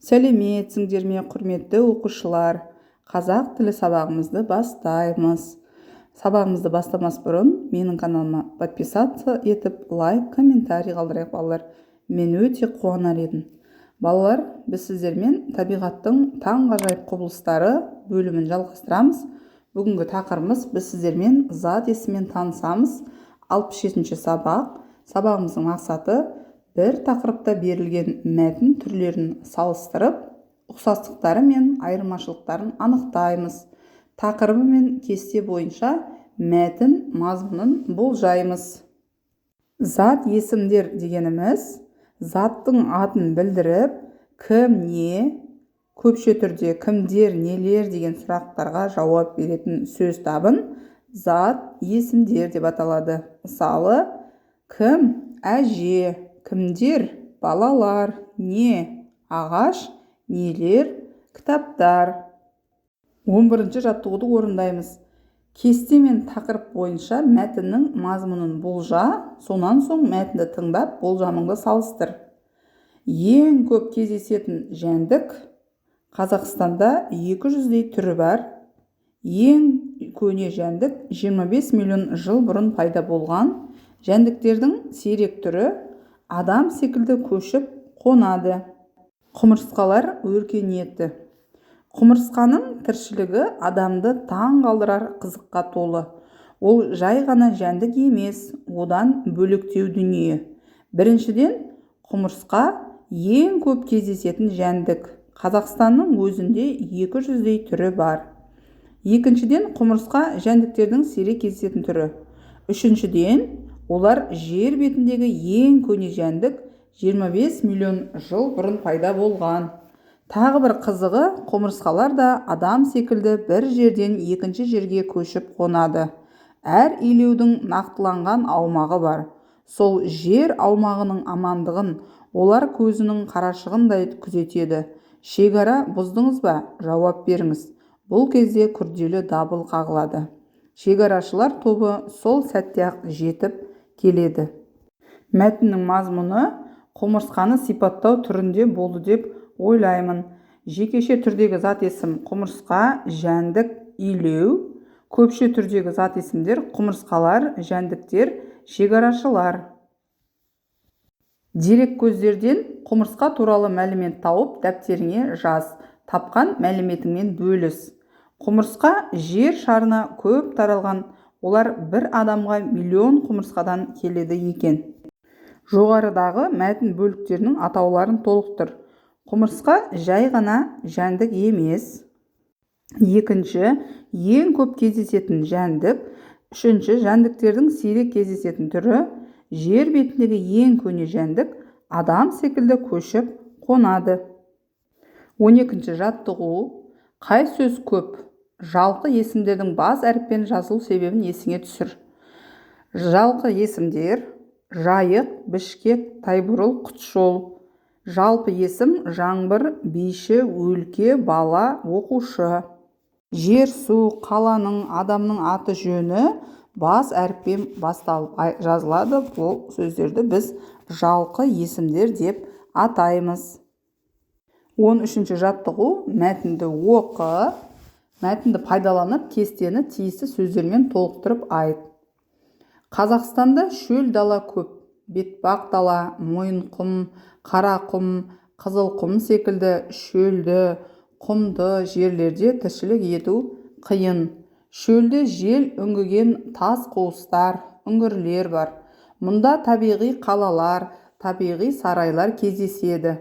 Сәлеметсіңдер ме, құрметті оқушылар? Қазақ тілі сабағымызды бастаймыз. Сабағымызды бастамас бұрын менің каналыма подписаться етіп, лайк, комментарий қалдырайық, балалар. Мен өте қуанар едім. Балалар, біз сіздермен табиғаттың таңғажайып құбылыстары бөлімін жалғастырамыз. Бүгінгі тақырыбымыз біз сіздермен зат есіммен танысамыз. 67-ші сабақ. Сабағымыздың мақсаты бір тақырыпта берілген мәтін түрлерін салыстырып, ұқсастықтары мен айырмашылықтарын анықтаймыз. Тақырыбы мен кесте бойынша мәтін мазмұнын болжаймыз. Зат есімдер дегеніміз заттың атын білдіріп, кім не, көпше түрде кімдер, нелер деген сұрақтарға жауап беретін сөз табын зат есімдер деп аталады. Мысалы, кім әже, кімдер балалар, не ағаш, нелер кітаптар. 11-ші жаттығуды орындаймыз. Кесте мен тақырып бойынша мәтіннің мазмұнын болжа, сонан соң мәтінді тыңдап, болжамыңды салыстыр. Ең көп кездесетін жәндік Қазақстанда 200-дей түрі бар. Ең көне жәндік 25 миллион жыл бұрын пайда болған. Жәндіктердің сирек түрі адам секілді көшіп қонады. Құмырсқалар өркениеті. Құмырсқаның тіршілігі адамды таң қалдырар қызыққа толы. Ол жай ғана жәндік емес, одан бөлектеу дүние. Біріншіден, құмырсқа ең көп кездесетін жәндік. Қазақстанның өзінде 200-дей түрі бар. Екіншіден, құмырсқа жәндіктердің сирек кездесетін түрі. Үшіншіден, олар жер бетіндегі ең көне жәндік 25 миллион жыл бұрын пайда болған. Тағы бір қызығы, құмырсқалар да адам секілді бір жерден екінші жерге көшіп қонады. Әр илеудің нақтыланған аумағы бар. Сол жер аумағының амандығын олар көзінің қарашығындай күзетеді. Шекара бұздыңыз ба? Жауап беріңіз. Бұл кезде күрделі дабыл қағылады. Шекарашылар тобы сол сәтте-ақ жетіп келеді. Мәтіннің мазмұны құмырсқаны сипаттау түрінде болды деп ойлаймын. Жекеше түрдегі зат есім құмырсқа, жәндік, илеу. Көпше түрдегі зат есімдер құмырсқалар, жәндіктер, шекарашылар. Дерек көздерден құмырсқа туралы мәлімет тауып, дәптеріңе жаз. Тапқан мәліметіңмен бөліс. Құмырсқа жер шарына көп таралған. Олар бір адамға миллион құмырсқадан келеді екен. Жоғарыдағы мәтін бөліктерінің атауларын толықтыр. Құмырсқа жай ғана жәндік емес. Екінші, ең көп кездесетін жәндік. Үшінші, жәндіктердің сирек кездесетін түрі. Жер бетіндегі ең көне жәндік адам секілді көшіп қонады. 12-ші жаттығу. Қай сөз көп? Жалқы есімдердің бас әріппен жазылу себебін есіңе түсір. Жалқы есімдер жайық, Бішкек, Тайбұрыл, Құтжол. Жалпы есім жаңбыр, биші, өлке, бала, оқушы. Жер, су, қаланың, адамның аты жөні бас әріппен басталып жазылады. Бұл сөздерді біз жалқы есімдер деп атаймыз. 13-ші жаттығу. Мәтінді оқы. Мәтінді пайдаланып, кестені тиісті сөздермен толықтырып айт. Қазақстанда шөл дала көп. Бетпақ дала, мойынқұм, қарақұм, қызылқұм секілді шөлді, құмды жерлерде тіршілік ету қиын. Шөлде жел үңгіген тас қуыстар, үңгірлер бар. Мұнда табиғи қалалар, табиғи сарайлар кездеседі.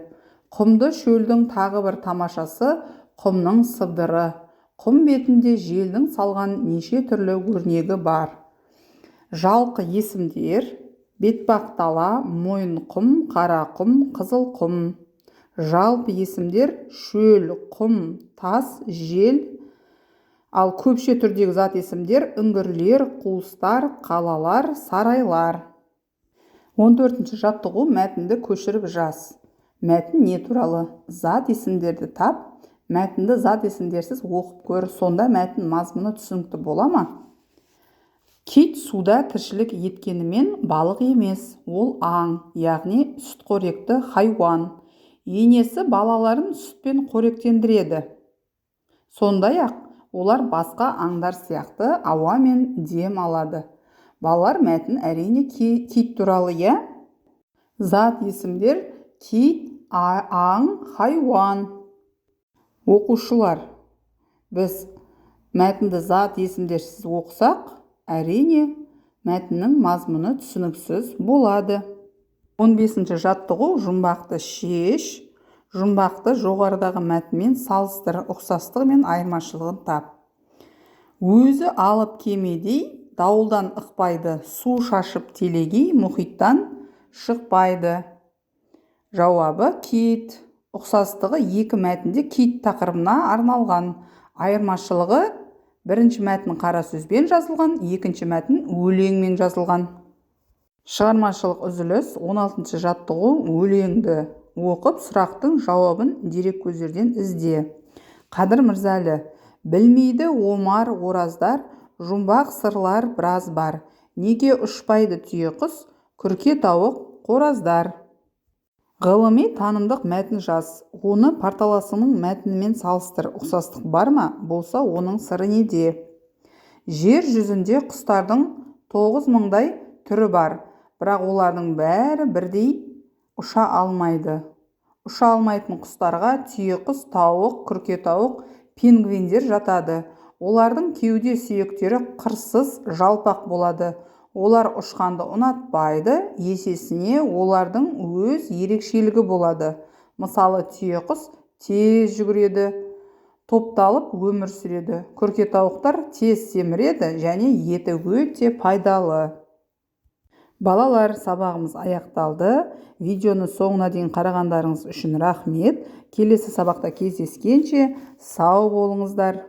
Құмды шөлдің тағы бір тамашасы құмның сыбдыры. Құм бетінде желдің салған неше түрлі өрнегі бар. Жалқы есімдер бетпақ дала, мойынқұм, қарақұм, қызылқұм. Жалпы есімдер шөл, құм, тас, жел. Ал көпше түрдегі зат есімдер үңгірлер, қуыстар, қалалар, сарайлар. 14-ші жаттығу. Мәтінді көшіріп жаз. Мәтін не туралы? Зат есімдерді тап. Мәтінді зат есімдерсіз оқып көр, сонда мәтін мазмұны түсінікті бола ма? Кит суда тіршілік еткенімен балық емес, ол аң, яғни сүтқоректі хайуан. енесі балаларын сүтпен қоректендіреді. Сондай-ақ олар басқа аңдар сияқты ауамен дем алады. Балалар мәтін әрине кит туралы, иә? Зат есімдер кит, аң, хайуан. Оқушылар, біз мәтінді зат есімдерсіз оқысақ, әрине мәтіннің мазмұны түсініксіз болады. 15-ші жаттығу жұмбақты шеш, жұмбақты жоғарыдағы мәтінмен салыстыр, ұқсастығы мен айырмашылығын тап. Өзі алып кемедей дауылдан ықпайды, су шашып телегей мұхиттан шықпайды. Жауабы кит. Ұқсастығы екі мәтінде кит тақырыбына арналған. Айырмашылығы бірінші мәтін қара сөзбен жазылған, екінші мәтін өлеңмен жазылған. Шығармашылық үзіліс. 16-ші жаттығу өлеңді оқып, сұрақтың жауабын дерек көздерден ізде. Қадыр Мырзәлі. Білмейді омар ораздар, жұмбақ сырлар біраз бар. Неге ұшпайды түйеқұс, күрке тауық қораздар. Ғылыми танымдық мәтін жаз. Оны парталасының мәтінімен салыстыр. Ұқсастық бар ма? Болса, оның сыры неде? Жер жүзінде құстардың 9 мыңдай түрі бар. Бірақ олардың бәрі бірдей ұша алмайды. Ұша алмайтын құстарға түйеқұс, тауық, күрке тауық, пингвиндер жатады. Олардың кеуде сүйектері қырсыз, жалпақ болады. Олар ұшқанды ұнатпайды, есесіне олардың өз ерекшелігі болады. Мысалы, түйеқұс тез жүгіреді, топталып өмір сүреді. Күрке тауықтар тез семіреді және еті өте пайдалы. Балалар, сабағымыз аяқталды. Видеоны соңына дейін қарағандарыңыз үшін рахмет. Келесі сабақта кездескенше сау болыңыздар.